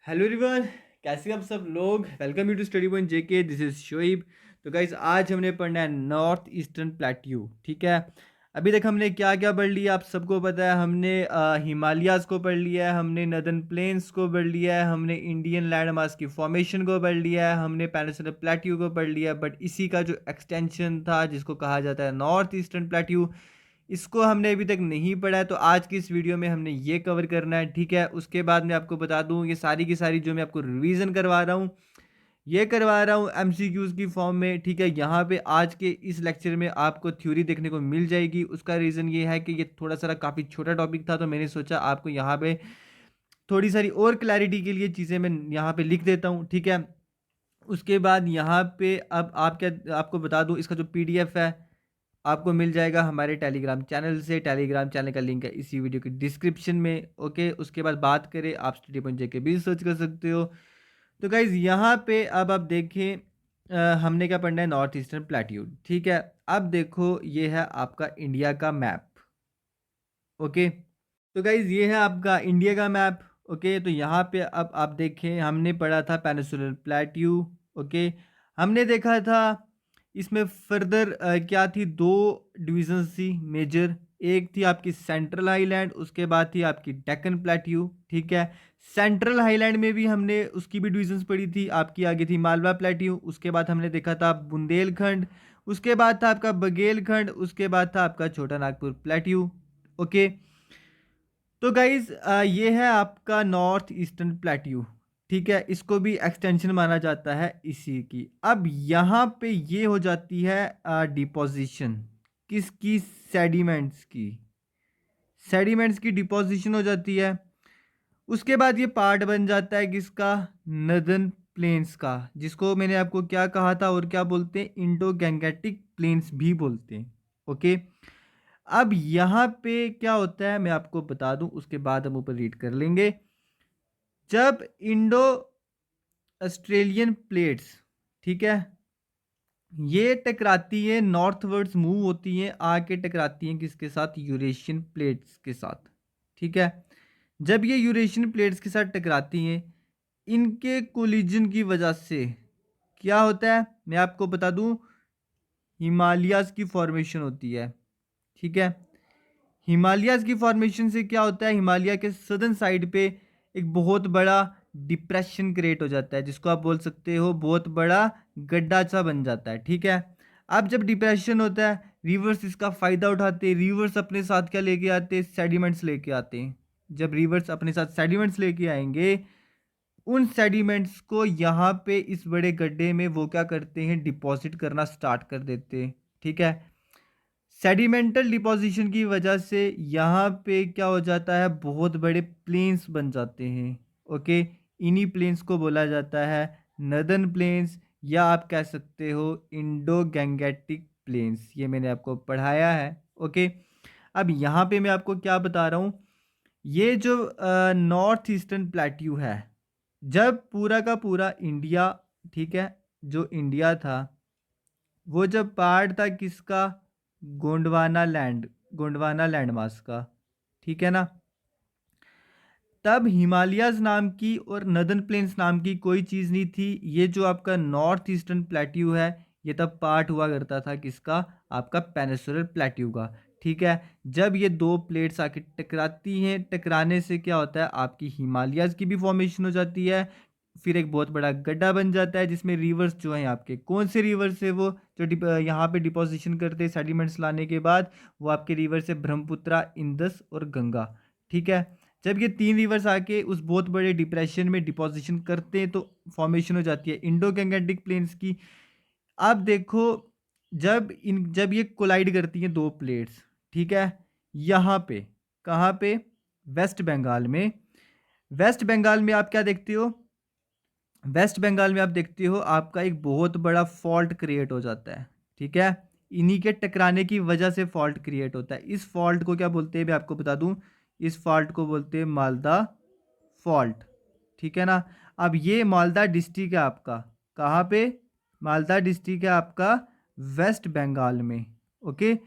Hello everyone, कैसे हैं आप सब लोग। Welcome you to study point JK. This is Shoaib. तो गाइज आज हमने पढ़ना है नॉर्थ ईस्टर्न प्लेट्यू। ठीक है, अभी तक हमने क्या क्या पढ़ लिया आप सबको पता है। हमने हिमालयाज़ को पढ़ लिया है, हमने नदर्न प्लेन्स को पढ़ लिया है, हमने इंडियन लैंड मास की फॉर्मेशन को पढ़ लिया है, हमने पेनिनसुलर प्लेट्यू को पढ़ लिया है। बट इसी का जो एक्सटेंशन था जिसको कहा जाता है नॉर्थ ईस्टर्न प्लेट्यू, इसको हमने अभी तक नहीं पढ़ा है। तो आज की इस वीडियो में हमने ये कवर करना है। ठीक है, उसके बाद मैं आपको बता दूं ये सारी की सारी जो मैं आपको रिवीजन करवा रहा हूँ, ये करवा रहा हूँ एमसीक्यूज की फॉर्म में। ठीक है, यहाँ पे आज के इस लेक्चर में आपको थ्योरी देखने को मिल जाएगी। उसका रीज़न ये है कि ये थोड़ा सा काफ़ी छोटा टॉपिक था, तो मैंने सोचा आपको यहाँ पे थोड़ी सारी और क्लैरिटी के लिए चीज़ें मैं यहाँ पे लिख देता हूँ। ठीक है, उसके बाद यहाँ पे अब आप क्या आपको बता दूँ, इसका जो पीडीएफ है आपको मिल जाएगा हमारे टेलीग्राम चैनल से। टेलीग्राम चैनल का लिंक है इसी वीडियो की डिस्क्रिप्शन में। ओके, उसके बाद बात करें, आप स्टडी पॉइंट जेके भी सर्च कर सकते हो। तो गाइज यहाँ पे अब आप देखें, हमने क्या पढ़ना है, नॉर्थ ईस्टर्न प्लेट्यूड। ठीक है, अब देखो ये है आपका इंडिया का मैप। ओके, तो गाइज ये है आपका इंडिया का मैप। ओके, तो यहाँ पे अब आप देखें, हमने पढ़ा था पेनिनसुलर प्लेट्यू। ओके, हमने देखा था इसमें फर्दर क्या थी, दो डिविजन्स थी मेजर। एक थी आपकी सेंट्रल हाईलैंड, उसके बाद थी आपकी डेक्कन प्लेट्यू। ठीक है, सेंट्रल हाईलैंड में भी हमने उसकी भी डिविजन्स पढ़ी थी। आपकी आगे थी मालवा प्लेट्यू, उसके बाद हमने देखा था बुंदेलखंड, उसके बाद था आपका बघेलखंड, उसके बाद था आपका छोटा नागपुर प्लेट्यू। ओके, तो गाइज ये है आपका नॉर्थ ईस्टर्न प्लेट्यू। ठीक है, इसको भी एक्सटेंशन माना जाता है इसी की। अब यहाँ पे ये हो जाती है डिपोजिशन किसकी, सेडिमेंट्स की। सेडिमेंट्स की डिपोजिशन हो जाती है। उसके बाद ये पार्ट बन जाता है किसका, नदर्न प्लेन्स का, जिसको मैंने आपको क्या कहा था और क्या बोलते हैं, इंडो गैंगेटिक प्लेन्स भी बोलते हैं। ओके, अब यहाँ पे क्या होता है मैं आपको बता दूं, उसके बाद हम ऊपर रीड कर लेंगे। जब इंडो ऑस्ट्रेलियन प्लेट्स, ठीक है, ये टकराती है, नॉर्थवर्ड्स मूव होती हैं, आके टकराती हैं किसके साथ, यूरेशियन प्लेट्स के साथ। ठीक है, जब ये यूरेशियन प्लेट्स के साथ टकराती हैं, इनके कोलिजन की वजह से क्या होता है मैं आपको बता दूं, हिमालयाज़ की फॉर्मेशन होती है। ठीक है, हिमालयाज़ की फॉर्मेशन से क्या होता है, हिमालय के सदर्न साइड पे एक बहुत बड़ा डिप्रेशन क्रिएट हो जाता है, जिसको आप बोल सकते हो बहुत बड़ा गड्ढा सा बन जाता है। ठीक है, अब जब डिप्रेशन होता है, रिवर्स इसका फ़ायदा उठाते हैं। रिवर्स अपने साथ क्या लेके आते हैं, सेडिमेंट्स लेके आते हैं। जब रिवर्स अपने साथ सेडिमेंट्स लेके आएंगे, उन सेडिमेंट्स को यहाँ पे इस बड़े गड्ढे में वो क्या करते हैं, डिपॉजिट करना स्टार्ट कर देते हैं। ठीक है, सेडिमेंटल डिपोजिशन की वजह से यहाँ पे क्या हो जाता है, बहुत बड़े प्लेन्स बन जाते हैं। ओके, इन्हीं प्लेन्स को बोला जाता है नदर्न प्लेन्स, या आप कह सकते हो इंडो गैंगेटिक प्लेन्स। ये मैंने आपको पढ़ाया है। ओके, अब यहाँ पे मैं आपको क्या बता रहा हूँ, ये जो नॉर्थ ईस्टर्न प्लेट्यू है, जब पूरा का पूरा इंडिया, ठीक है, जो इंडिया था वो जब पार्ट था किसका, गोंडवाना लैंड मास का। ठीक है ना, तब हिमालयाज नाम की और नदर्न प्लेन्स नाम की कोई चीज़ नहीं थी। ये जो आपका नॉर्थ ईस्टर्न प्लेट्यू है, ये तब पार्ट हुआ करता था किसका, आपका पेनिनसुलर प्लेट्यू का। ठीक है, जब ये दो प्लेट्स आके टकराती हैं, टकराने से क्या होता है, आपकी हिमालयाज की भी फॉर्मेशन हो जाती है। फिर एक बहुत बड़ा गड्ढा बन जाता है, जिसमें रिवर्स जो हैं आपके, कौन से रिवर्स है वो, जो यहाँ पे डिपोजिशन करते हैं सेडिमेंट्स लाने के बाद, वो आपके रिवर्स है ब्रह्मपुत्रा, इंदस और गंगा। ठीक है, जब ये तीन रिवर्स आके उस बहुत बड़े डिप्रेशन में डिपोजिशन करते हैं, तो फॉर्मेशन हो जाती है इंडो गैंगेटिक प्लेन्स की। अब देखो, जब ये कोलाइड करती हैं दो प्लेट्स, ठीक है, यहाँ पे, कहाँ पे, वेस्ट बंगाल में। वेस्ट बंगाल में आप क्या देखते हो, वेस्ट बंगाल में आप देखते हो आपका एक बहुत बड़ा फॉल्ट क्रिएट हो जाता है। ठीक है, इन्हीं के टकराने की वजह से फॉल्ट क्रिएट होता है। इस फॉल्ट को क्या बोलते हैं मैं आपको बता दूं, इस फॉल्ट को बोलते हैं मालदा फॉल्ट। ठीक है ना, अब ये मालदा डिस्ट्रिक्ट है आपका, कहाँ पे, मालदा डिस्ट्रिक्ट है आपका वेस्ट बंगाल में। ओके,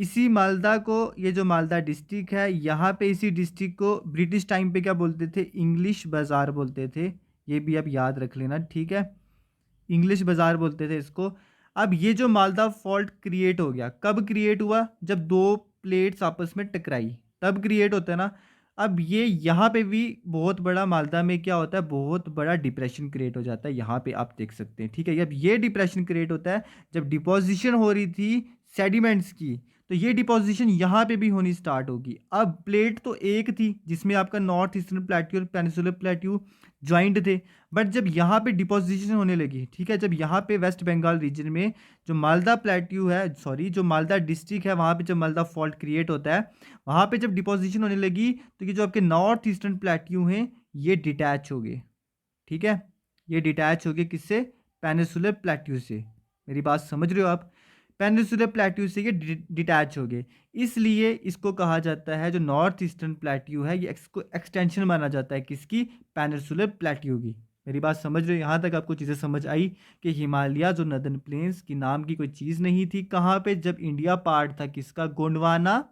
इसी मालदा को, ये जो मालदा डिस्ट्रिक्ट है, यहाँ पे इसी डिस्ट्रिक्ट को ब्रिटिश टाइम पे क्या बोलते थे, इंग्लिश बाज़ार बोलते थे। ये भी आप याद रख लेना, ठीक है, इंग्लिश बाज़ार बोलते थे इसको। अब ये जो मालदा फॉल्ट क्रिएट हो गया, कब क्रिएट हुआ, जब दो प्लेट्स आपस में टकराई तब क्रिएट होता है ना। अब ये यहाँ पे भी बहुत बड़ा, मालदा में क्या होता है, बहुत बड़ा डिप्रेशन क्रिएट हो जाता है, यहाँ पे आप देख सकते हैं, ठीक है। अब ये डिप्रेशन क्रिएट होता है जब डिपोजिशन हो रही थी सेडिमेंट्स की, तो ये डिपोजिशन यहाँ पे भी होनी स्टार्ट होगी। अब प्लेट तो एक थी जिसमें आपका नॉर्थ ईस्टर्न प्लेट्यू और पेनिसुलर प्लेट्यू ज्वाइंट थे, बट जब यहाँ पे डिपोजिशन होने लगी, ठीक है, जब यहाँ पे वेस्ट बंगाल रीजन में जो मालदा प्लेट्यू है, सॉरी जो मालदा डिस्ट्रिक्ट है, वहाँ पे जब मालदा फॉल्ट क्रिएट होता है, वहाँ पे जब डिपोजिशन होने लगी, तो ये जो आपके नॉर्थ ईस्टर्न प्लेट्यू हैं ये डिटैच हो गए, ठीक है, ये डिटैच हो गए किससे, पेनिसुलर प्लेट्यू से। मेरी बात समझ रहे हो आप, पेनिसुलर प्लेट्यू से ये डिटैच हो गए, इसलिए इसको कहा जाता है, जो नॉर्थ ईस्टर्न प्लेट्यू है, ये इसको एक्सटेंशन माना जाता है किसकी, पेनिसुलर प्लेट्यू की। मेरी बात समझ रहे हो, यहाँ तक आपको चीज़ें समझ आई कि हिमालय जो नदर्न प्लेन्स की नाम की कोई चीज़ नहीं थी, कहाँ पे, जब इंडिया पार्ट था किसका, गोंडवाना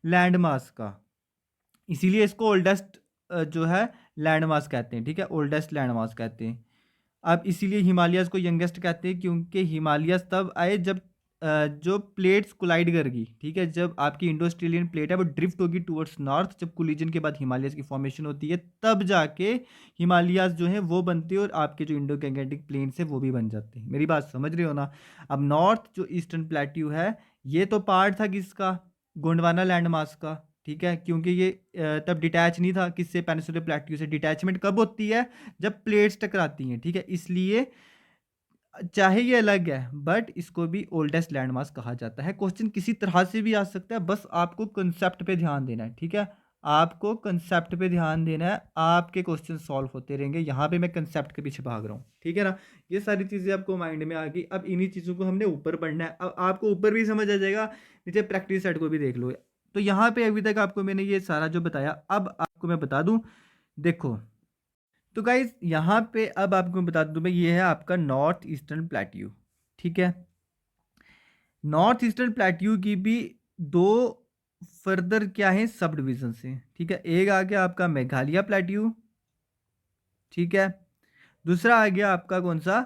लैंडमास का, इसीलिए इसको ओल्डेस्ट जो है लैंडमास कहते हैं, ठीक है, ओल्डेस्ट लैंडमास कहते हैं। अब इसीलिए हिमालयस को यंगेस्ट कहते हैं, क्योंकि हिमालयस तब आए जब जो प्लेट्स कोलाइड कर गई, ठीक है, जब आपकी इंडो ऑस्ट्रेलियन प्लेट है वो ड्रिफ्ट होगी टुवर्ड्स नॉर्थ, जब कोलिजन के बाद हिमालयस की फॉर्मेशन होती है, तब जाके हिमालयस जो है वो बनते हैं और आपके जो इंडो गैंगेटिक प्लेन्स है वो भी बन जाते हैं। मेरी बात समझ रहे हो ना। अब नॉर्थ जो ईस्टर्न प्लेट्यू है, ये तो पार्ट था किसका, गोंडवाना लैंड मास का, ठीक है, क्योंकि ये तब डिटैच नहीं था किससे, पेनिसुलर प्लेट्यू से। डिटैचमेंट कब होती है, जब प्लेट्स टकराती हैं, ठीक है, इसलिए चाहे ये अलग है बट इसको भी ओल्डेस्ट लैंडमार्क कहा जाता है। क्वेश्चन किसी तरह से भी आ सकता है, बस आपको कंसेप्ट पे ध्यान देना है, ठीक है, आपको कंसेप्ट पे ध्यान देना है, आपके क्वेश्चन सॉल्व होते रहेंगे। यहाँ पे मैं कंसेप्ट के पीछे भाग रहा हूँ, ठीक है ना। ये सारी चीज़ें आपको माइंड में आ गई, अब इन्हीं चीज़ों को हमने ऊपर पढ़ना है। अब आपको ऊपर भी समझ आ जाएगा, नीचे प्रैक्टिस सेट को भी देख लो। तो यहाँ पे अभी तक आपको मैंने ये सारा जो बताया, अब आपको मैं बता दूँ, देखो, तो गाइज यहाँ पे अब आपको बता दूं मैं, ये है आपका नॉर्थ ईस्टर्न प्लेट्यू, ठीक है। नॉर्थ ईस्टर्न प्लेट्यू की भी दो फर्दर क्या है, सब डिविजन से, ठीक है। एक आ गया आपका मेघालय प्लेट्यू, ठीक है, दूसरा आ गया आपका कौन सा,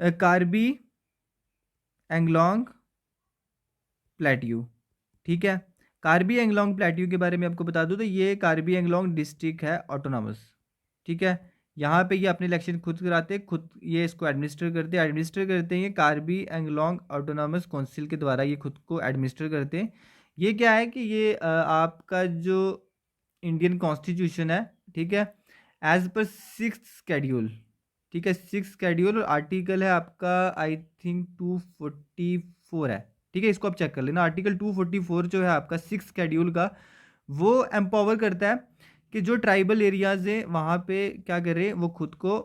कार्बी एंगलोंग प्लेट्यू, ठीक है। कार्बी एंगलोंग प्लेट्यू के बारे में आपको बता दूं, तो ये कार्बी एंगलोंग डिस्ट्रिक्ट है ऑटोनॉमस, ठीक है। यहाँ पे ये अपने इलेक्शन खुद कराते हैं, खुद ये इसको एडमिनिस्टर करते हैं, ये कार्बी एंगलोंग ऑटोनॉमस काउंसिल के द्वारा ये खुद को एडमिनिस्टर करते हैं। ये क्या है कि ये आपका जो इंडियन कॉन्स्टिट्यूशन है, ठीक है, एज पर 6th शेड्यूल, ठीक है, 6th शेड्यूल, और आर्टिकल है आपका आई थिंक 244 है, ठीक है, इसको आप चेक कर लेना। आर्टिकल 244 जो है आपका 6th शेड्यूल का, वो एम्पावर करता है कि जो ट्राइबल एरियाज हैं वहाँ पे क्या करें, वो खुद को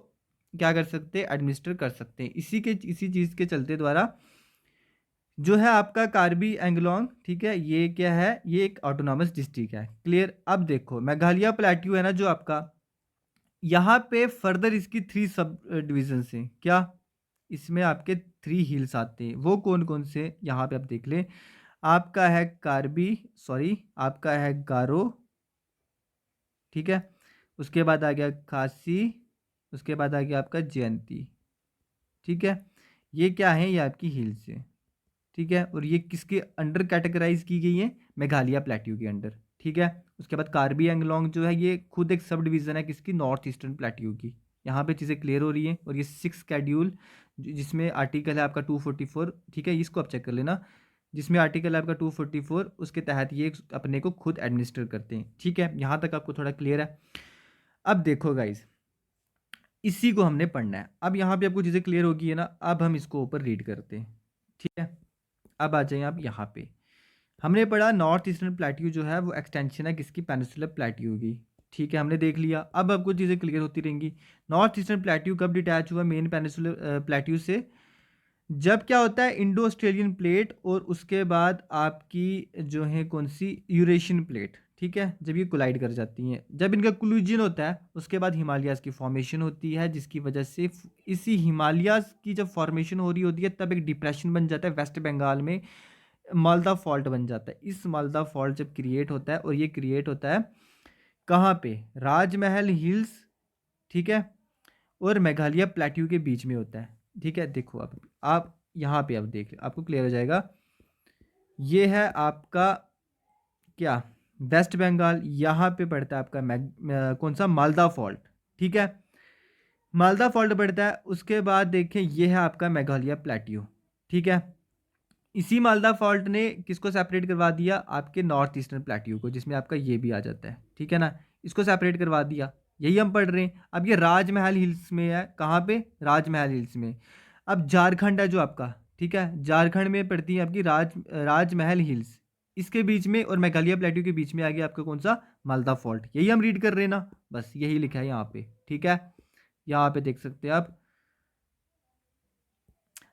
क्या कर सकते हैं, एडमिनिस्टर कर सकते हैं। इसी चीज़ के चलते द्वारा जो है आपका कार्बी एंगलोंग, ठीक है, ये क्या है, ये एक ऑटोनॉमस डिस्ट्रिक्ट है। क्लियर। अब देखो मेघालय प्लेट्यू है ना जो आपका, यहाँ पे फर्दर इसकी 3 सब डिविजन हैं, क्या, इसमें आपके 3 हिल्स आते हैं, वो कौन कौन से, यहाँ पे आप देख लें, आपका है कार्बी, सॉरी आपका है गारो, ठीक है, उसके बाद आ गया खासी, उसके बाद आ गया आपका जयंती, ठीक है, ये क्या है, ये आपकी हिल्स है, ठीक है, और ये किसके अंडर कैटेगराइज की गई है, मेघालय प्लेट्यू के अंडर, ठीक है। उसके बाद कार्बी एंगलोंग जो है ये खुद एक सब डिवीज़न है किसकी, नॉर्थ ईस्टर्न प्लेट्यू की। यहाँ पे चीज़ें क्लियर हो रही हैं। और ये 6 शेड्यूल जिसमें आर्टिकल है आपका 244, ठीक है, इसको आप चेक कर लेना, जिसमें आर्टिकल है आपका 244, उसके तहत ये अपने को खुद एडमिनिस्टर करते हैं, ठीक है। यहाँ तक आपको थोड़ा क्लियर है। अब देखो गाइज, इसी को हमने पढ़ना है। अब यहाँ पे आपको चीज़ें क्लियर होगी है ना, अब हम इसको ऊपर रीड करते हैं, ठीक है। अब आ जाइए आप यहाँ पे, हमने पढ़ा नॉर्थ ईस्टर्न प्लेट्यू जो है वो एक्सटेंशन है किसकी, पेनिसुलर प्लेट्यू की, ठीक है, हमने देख लिया। अब आपको चीज़ें क्लियर होती रहेंगी। नॉर्थ ईस्टर्न प्लेट्यू कब डिटैच हुआ मेन पेनिसुलर प्लेट्यू से, जब क्या होता है, इंडो ऑस्ट्रेलियन प्लेट और उसके बाद आपकी जो है कौन सी, यूरेशियन प्लेट, ठीक है, जब ये कोलाइड कर जाती हैं, जब इनका कोलिजन होता है, उसके बाद हिमालयाज़ की फॉर्मेशन होती है, जिसकी वजह से इसी हिमालयाज़ की जब फॉर्मेशन हो रही होती है तब एक डिप्रेशन बन जाता है वेस्ट बंगाल में, मालदा फॉल्ट बन जाता है। इस मालदा फॉल्ट जब क्रिएट होता है, और ये क्रिएट होता है कहाँ पे, राजमहल हिल्स, ठीक है, और मेघालय प्लेट्यू के बीच में होता है। ठीक है, देखो अब आप यहाँ पे अब देख आपको क्लियर हो जाएगा। ये है आपका क्या, वेस्ट बंगाल, यहाँ पे पड़ता है आपका कौन सा, मालदा फॉल्ट। ठीक है, मालदा फॉल्ट पड़ता है। उसके बाद देखें, ये है आपका मेघालय प्लेट्यू। ठीक है, इसी मालदा फॉल्ट ने किसको सेपरेट करवा दिया, आपके नॉर्थ ईस्टर्न प्लेट्यू को, जिसमें आपका ये भी आ जाता है। ठीक है ना, इसको सेपरेट करवा दिया, यही हम पढ़ रहे हैं। अब ये राजमहल हिल्स में है, कहाँ पे, राजमहल हिल्स में। अब झारखंड है जो आपका, ठीक है, झारखंड में पड़ती है आपकी राजमहल हिल्स, इसके बीच में और मेघालय प्लेट्यू के बीच में आ गया आपका कौन सा, मालदा फॉल्ट। यही हम रीड कर रहे हैं ना, बस यही लिखा है यहाँ पे। ठीक है, यहाँ पे देख सकते हैं आप,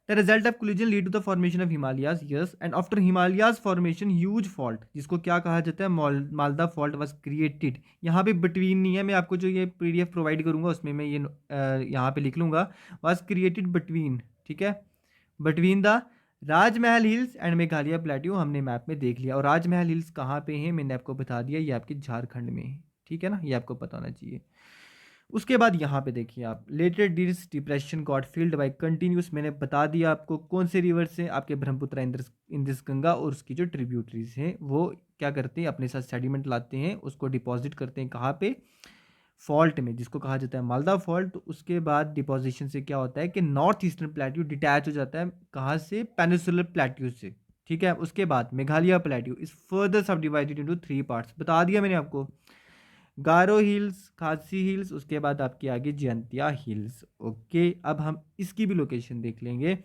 The result of collision lead to the formation of Himalayas, yes, and after Himalayas formation, huge fault, जिसको क्या कहा जाता है, मालदा फॉल्ट was created। यहाँ पे बिटवीन नहीं है, मैं आपको जो ये PDF प्रोवाइड करूँगा उसमें मैं ये यहाँ पे लिख लूँगा, was created between, ठीक है, between the Rajmahal hills and Meghalaya plateau. हमने मैप में देख लिया, और राजमहल हिल्स कहाँ पे हैं मैंने आपको बता दिया, ये आपके झारखंड में है। ठीक है ना, ये आपको पता होना चाहिए। उसके बाद यहाँ पे देखिए आप, later this depression got filled by continuous, मैंने बता दिया आपको कौन से रिवर से, आपके ब्रह्मपुत्र, इंदस गंगा, और उसकी जो ट्रिब्यूटरीज हैं वो क्या करते हैं, अपने साथ सेडिमेंट लाते हैं, उसको डिपॉजिट करते हैं कहाँ पे, फॉल्ट में, जिसको कहा जाता है मालदा फॉल्ट। तो उसके बाद डिपॉजिशन से क्या होता है कि नॉर्थ ईस्टर्न प्लेट्यू डिटैच हो जाता है, कहाँ से, पेनिसुलर प्लेट्यू से। ठीक है, उसके बाद मेघालय प्लेट्यू इज फर्दर सब डिवाइडेड इनटू 3 पार्ट्स, बता दिया मैंने आपको, गारो हिल्स, खासी हिल्स, उसके बाद आपकी आगे जयंतिया हिल्स। ओके, अब हम इसकी भी लोकेशन देख लेंगे,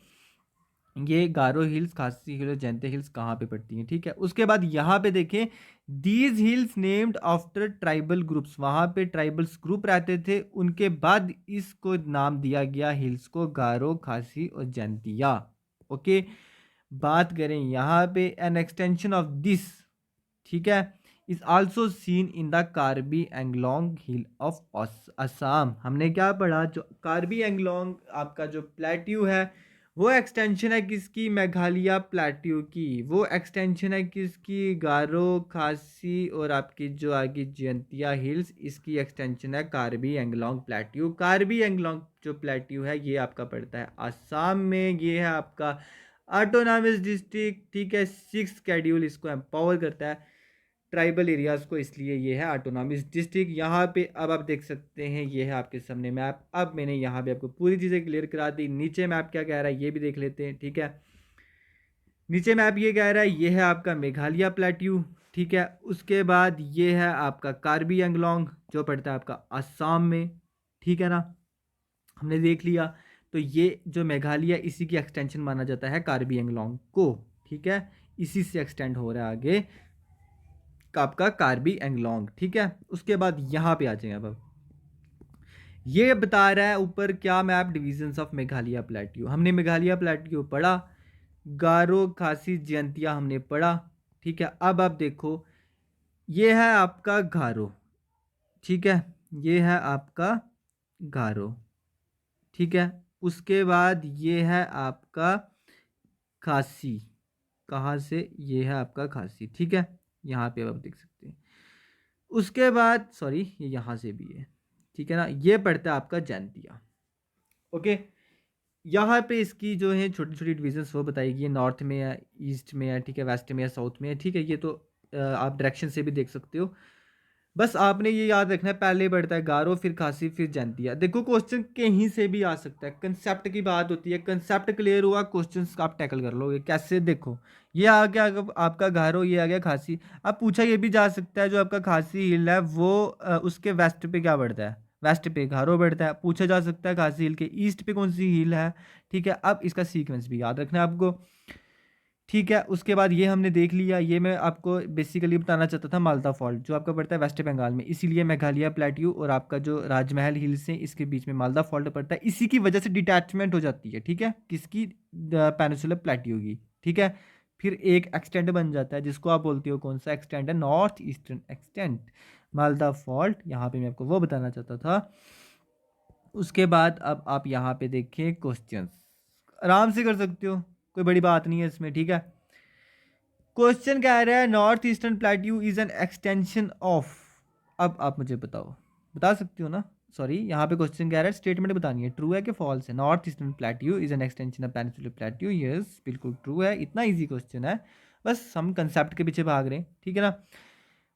ये गारो हिल्स, खासी हिल्स, जयंतिया हिल्स कहाँ पे पड़ती हैं। ठीक है, उसके बाद यहाँ पे देखें, these hills named after tribal groups, वहाँ पे ट्राइबल्स ग्रुप रहते थे, उनके बाद इसको नाम दिया गया हिल्स को, गारो, खासी और जयंतिया। ओके, बात करें यहाँ पे, एन एक्सटेंशन ऑफ दिस, ठीक है, is also seen in the Karbi Anglong hill of Assam. हमने क्या पढ़ा, जो कार्बी एंगलोंग आपका जो प्लेट्यू है, वो एक्सटेंशन है किसकी, मेघालय प्लेट्यू की। वो एक्सटेंशन है किसकी, गारो, खासी और आपकी जो आगे जयंतिया हिल्स, इसकी एक्सटेंशन है कार्बी एंगलोंग प्लेट्यू। कार्बी एंगलोंग जो प्लेट्यू है ये आपका पड़ता है असम में, ये है आपका ऑटोनॉमस डिस्ट्रिक्ट। ठीक है, 6 शेड्यूल इसको एम्पावर करता है ट्राइबल एरियाज़ को, इसलिए ये है ऑटोनॉमस डिस्ट्रिक्ट। यहाँ पे अब आप देख सकते हैं, ये है आपके सामने मैप। अब मैंने यहाँ पे आपको पूरी चीज़ें क्लियर करा दी। नीचे मैप क्या कह रहा है ये भी देख लेते हैं। ठीक है, नीचे मैप ये कह रहा है, ये है आपका मेघालय प्लेट्यू। ठीक है, उसके बाद ये है आपका कार्बी एंगलोंग जो पड़ता है आपका असम में। ठीक है ना, हमने देख लिया। तो ये जो मेघालय, इसी की एक्सटेंशन माना जाता है कार्बी एंगलोंग को। ठीक है, इसी से एक्सटेंड हो रहा है आगे आपका कार्बी एंगलोंग। ठीक है, उसके बाद यहाँ पे आ जाएंगे। अब ये बता रहा है ऊपर क्या, map divisions of Meghalaya plateau. हमने मेघालय प्लेट्यू पढ़ा, गारो, खासी, जयंतिया हमने पढ़ा। ठीक है, अब आप देखो, ये है आपका गारो। ठीक है, ये है आपका गारो। ठीक है, उसके बाद ये है आपका खासी, कहाँ से, ये है आपका खासी। ठीक है, यहाँ पे अब आप देख सकते हैं। उसके बाद सॉरी, ये यहाँ से भी है। ठीक है ना, ये पड़ता है आपका जयंतिया। ओके, यहाँ पे इसकी जो है छोटी छोटी डिविजन्स वो बताएगी, ये नॉर्थ में है, ईस्ट में है, ठीक है, वेस्ट में है, साउथ में है। ठीक है, ये तो आप डायरेक्शन से भी देख सकते हो। बस आपने ये याद रखना है, पहले बढ़ता है गारो, फिर खासी, फिर जयंतिया। देखो क्वेश्चन कहीं से भी आ सकता है, कंसेप्ट की बात होती है, कंसेप्ट क्लियर हुआ, क्वेश्चन आप टैकल कर लोगे। कैसे, देखो ये आ गया आपका गारो, ये आ गया खासी। अब पूछा ये भी जा सकता है, जो आपका खासी हिल है वो उसके वेस्ट पे क्या बढ़ता है, वेस्ट पे गारो बढ़ता है। पूछा जा सकता है खासी हिल के ईस्ट पे कौन सी हिल है। ठीक है, अब इसका सीक्वेंस भी याद रखना है आपको। ठीक है, उसके बाद ये हमने देख लिया, ये मैं आपको बेसिकली बताना चाहता था, मालदा फॉल्ट जो आपका पड़ता है वेस्ट बंगाल में, इसीलिए मेघालय प्लेट्यू और आपका जो राजमहल हिल्स हैं इसके बीच में मालदा फॉल्ट पड़ता है। इसी की वजह से डिटैचमेंट हो जाती है। ठीक है, किसकी, पेनिसुलर प्लेट्यू की। ठीक है, फिर एक एक्सटेंट बन जाता है, जिसको आप बोलते हो कौन सा एक्सटेंट है, north eastern extent, Malda fault. यहाँ पे मैं आपको वो बताना चाहता था। उसके बाद अब आप यहाँ पे देखें, क्वेश्चंस आराम से कर सकते हो, कोई बड़ी बात नहीं है इसमें। ठीक है, क्वेश्चन कह रहा है north eastern plateau is an extension of. अब आप मुझे बताओ, बता सकती हो ना? सॉरी, यहाँ पे क्वेश्चन कह रहा है, स्टेटमेंट बतानी है, ट्रू है कि फॉल्स है। North eastern plateau is an extension of peninsular plateau, yes बिल्कुल ट्रू है। इतना इजी क्वेश्चन है, बस हम कंसेप्ट के पीछे भाग रहे हैं, ठीक है ना।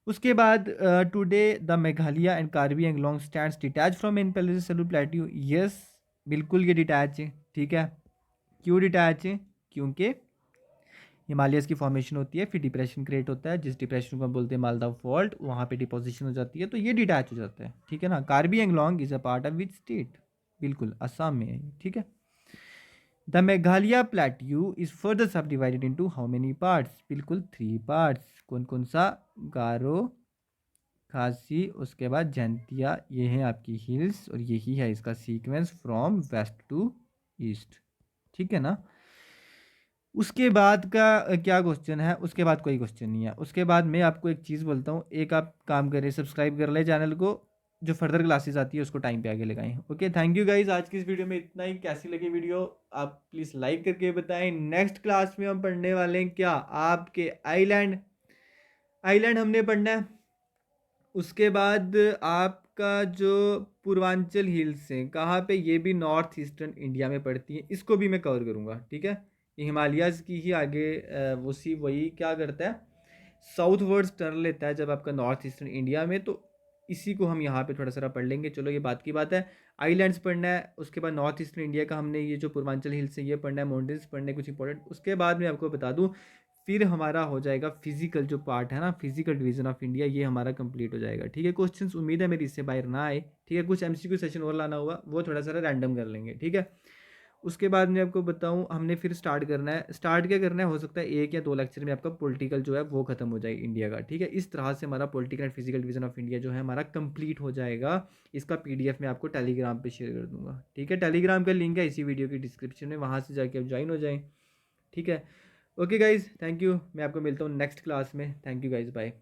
उसके बाद today the Meghalaya and Karbi Anglong stands detach from main peninsular plateau, yes बिल्कुल ये डिटैच है, ठीक है। क्यों डिटैच है? क्योंकि हिमालयस की फॉर्मेशन होती है, फिर डिप्रेशन क्रिएट होता है, जिस डिप्रेशन को हम बोलते हैं मालदा फॉल्ट, वहाँ पे डिपोजिशन हो जाती है, तो ये डिटैच हो जाता है, ठीक है ना। Karbi Anglong is a part of which state? बिल्कुल असम में है, ठीक है। The Meghalaya plateau is further subdivided into how many parts? बिल्कुल 3 पार्ट्स। कौन कौन सा? गारो, खासी, उसके बाद जैंतिया, ये है आपकी हिल्स, और यही है इसका sequence from west to east, ठीक है ना। उसके बाद का क्या क्वेश्चन है? उसके बाद कोई क्वेश्चन नहीं है। उसके बाद मैं आपको एक चीज़ बोलता हूँ, एक आप काम करें, सब्सक्राइब कर ले चैनल को, जो फर्दर क्लासेस आती है उसको टाइम पे आगे लगाएं। ओके, थैंक यू गाइज, आज की इस वीडियो में इतना ही। कैसी लगी वीडियो आप प्लीज़ लाइक करके बताएं। नेक्स्ट क्लास में हम पढ़ने वाले हैं क्या? आपके आइलैंड, आइलैंड हमने पढ़ना है। उसके बाद आपका जो पूर्वांचल हिल्स हैं कहाँ पे, ये भी नॉर्थ ईस्टर्न इंडिया में पड़ती है, इसको भी मैं कवर करूँगा, ठीक है। ये हिमालयाज़ की ही आगे वही क्या करता है, साउथ वर्ड्स टर्न लेता है जब आपका नॉर्थ ईस्टर्न इंडिया में, तो इसी को हम यहाँ पे थोड़ा सा पढ़ लेंगे। चलो ये बात की बात है। आइलैंड्स पढ़ना है, उसके बाद नॉर्थ ईस्टर्न इंडिया का हमने ये जो पूर्वांचल हिल्स है ये पढ़ना है, माउंटेन्स पढ़ने कुछ इंपॉर्टेंट। उसके बाद मैं आपको बता दूँ, फिर हमारा हो जाएगा फिजिकल जो पार्ट है ना, फिजिकल डिवीजन ऑफ इंडिया, ये हमारा कंप्लीट हो जाएगा, ठीक है। क्वेश्चंस उम्मीद है मेरी इससे बाहर ना आए, ठीक है। कुछ एमसीक्यू सेशन और लाना होगा, वो थोड़ा सा रैंडम कर लेंगे, ठीक है। उसके बाद मैं आपको बताऊं, हमने फिर स्टार्ट करना है। स्टार्ट क्या करना है, हो सकता है 1 या 2 लेक्चर में आपका पॉलिटिकल जो है वो खत्म हो जाए इंडिया का, ठीक है। इस तरह से हमारा political and physical division of India जो है हमारा कंप्लीट हो जाएगा। इसका पीडीएफ मैं आपको टेलीग्राम पे शेयर कर दूंगा, ठीक है। टेलीग्राम का लिंक है इसी वीडियो की डिस्क्रिप्शन में, वहाँ से जाके आप ज्वाइन हो जाएं, ठीक है। Okay guys, thank you. मैं आपको मिलता हूँ नेक्स्ट क्लास में। Thank you guys, bye.